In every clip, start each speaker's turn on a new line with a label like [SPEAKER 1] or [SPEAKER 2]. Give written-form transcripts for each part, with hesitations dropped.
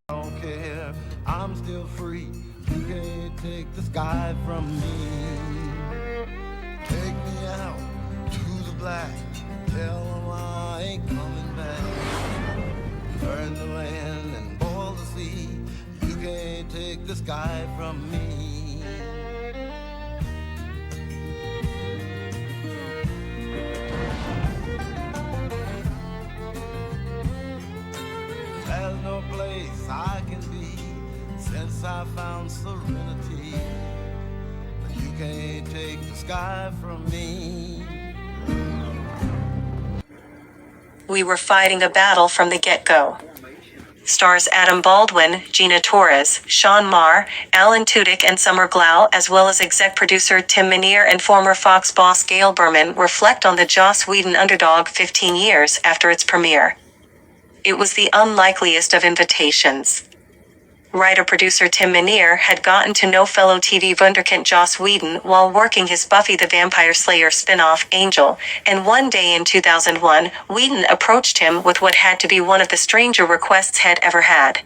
[SPEAKER 1] Don't care, I'm still free. You can't take the sky from me. Take me out to the black. Tell them I ain't coming back. Burn the land and boil the sea. You can't take the sky from me. There's no place I can be since I found serenity. But you can't take the sky from me.
[SPEAKER 2] We were fighting a battle from the get-go. Stars Adam Baldwin, Gina Torres, Sean Marr, Alan Tudyk and Summer Glau, as well as exec producer Tim Minear and former Fox boss Gail Berman, reflect on the Joss Whedon underdog 15 years after its premiere. It was the unlikeliest of invitations. Writer-producer Tim Minear had gotten to know fellow TV wunderkind Joss Whedon while working his Buffy the Vampire Slayer spin-off, Angel, and one day in 2001, Whedon approached him with what had to be one of the stranger requests he'd ever had.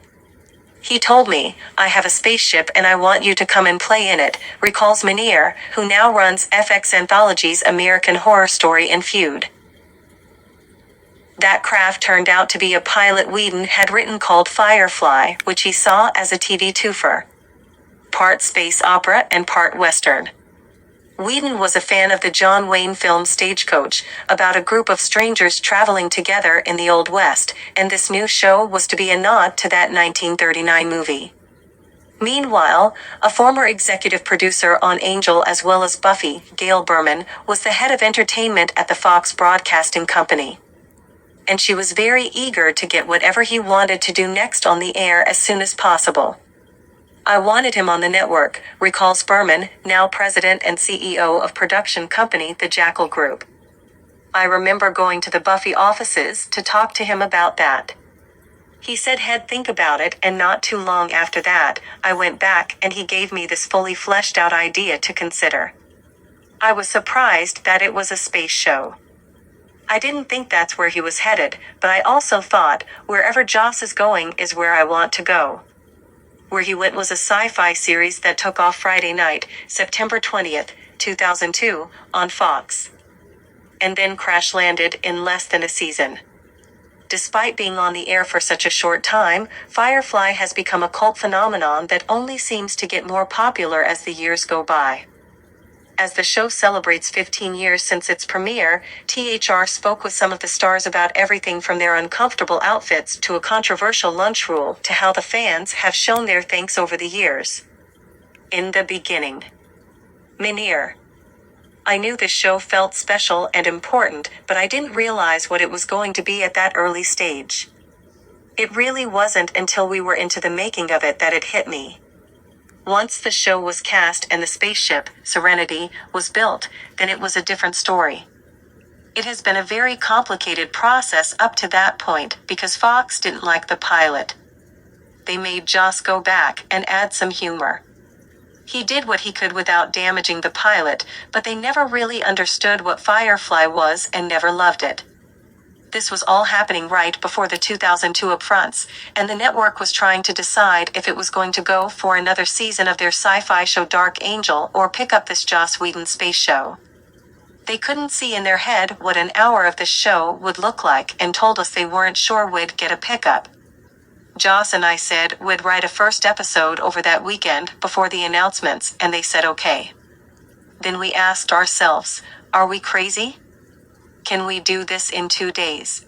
[SPEAKER 2] He told me, "I have a spaceship and I want you to come and play in it," recalls Minear, who now runs FX Anthology's American Horror Story and Feud. That craft turned out to be a pilot Whedon had written called Firefly, which he saw as a TV twofer. Part space opera and part western. Whedon was a fan of the John Wayne film Stagecoach, about a group of strangers traveling together in the Old West, and this new show was to be a nod to that 1939 movie. Meanwhile, a former executive producer on Angel as well as Buffy, Gail Berman, was the head of entertainment at the Fox Broadcasting Company. And she was very eager to get whatever he wanted to do next on the air as soon as possible. "I wanted him on the network," recalls Berman, now president and CEO of production company The Jackal Group. "I remember going to the Buffy offices to talk to him about that. He said he'd think about it, and not too long after that, I went back and he gave me this fully fleshed out idea to consider. I was surprised that it was a space show. I didn't think that's where he was headed, but I also thought, wherever Joss is going is where I want to go." Where he went was a sci-fi series that took off Friday night, September 20th, 2002, on Fox. And then crash-landed in less than a season. Despite being on the air for such a short time, Firefly has become a cult phenomenon that only seems to get more popular as the years go by. As the show celebrates 15 years since its premiere, THR spoke with some of the stars about everything from their uncomfortable outfits to a controversial lunch rule to how the fans have shown their thanks over the years. In the beginning. Minear. "I knew this show felt special and important, but I didn't realize what it was going to be at that early stage. It really wasn't until we were into the making of it that it hit me. Once the show was cast and the spaceship, Serenity, was built, then it was a different story. It has been a very complicated process up to that point because Fox didn't like the pilot. They made Joss go back and add some humor. He did what he could without damaging the pilot, but they never really understood what Firefly was and never loved it. This was all happening right before the 2002 upfronts, and the network was trying to decide if it was going to go for another season of their sci-fi show Dark Angel or pick up this Joss Whedon space show. They couldn't see in their head what an hour of the show would look like and told us they weren't sure we'd get a pickup. Joss and I said we'd write a first episode over that weekend before the announcements, and they said okay. Then we asked ourselves, are we crazy? Can we do this in 2 days?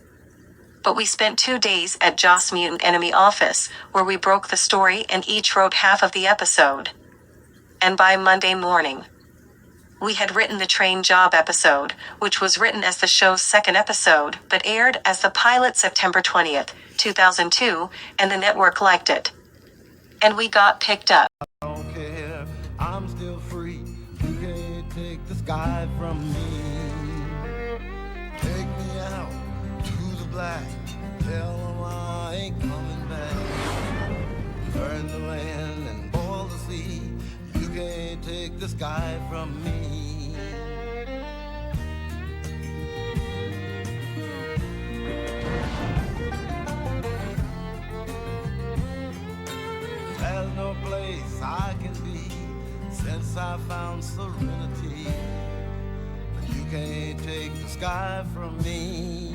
[SPEAKER 2] But we spent 2 days at Joss' Mutant Enemy office, where we broke the story and each wrote half of the episode. And by Monday morning, we had written the train job episode, which was written as the show's second episode, but aired as the pilot September 20th, 2002, and the network liked it. And we got picked up.
[SPEAKER 1] Don't care, I'm still free. You can't take the sky from me. Take me out to the black. Tell them I ain't coming back. Burn the land and boil the sea. You can't take the sky from me. place I can be since I found serenity. But you can't take the sky from me.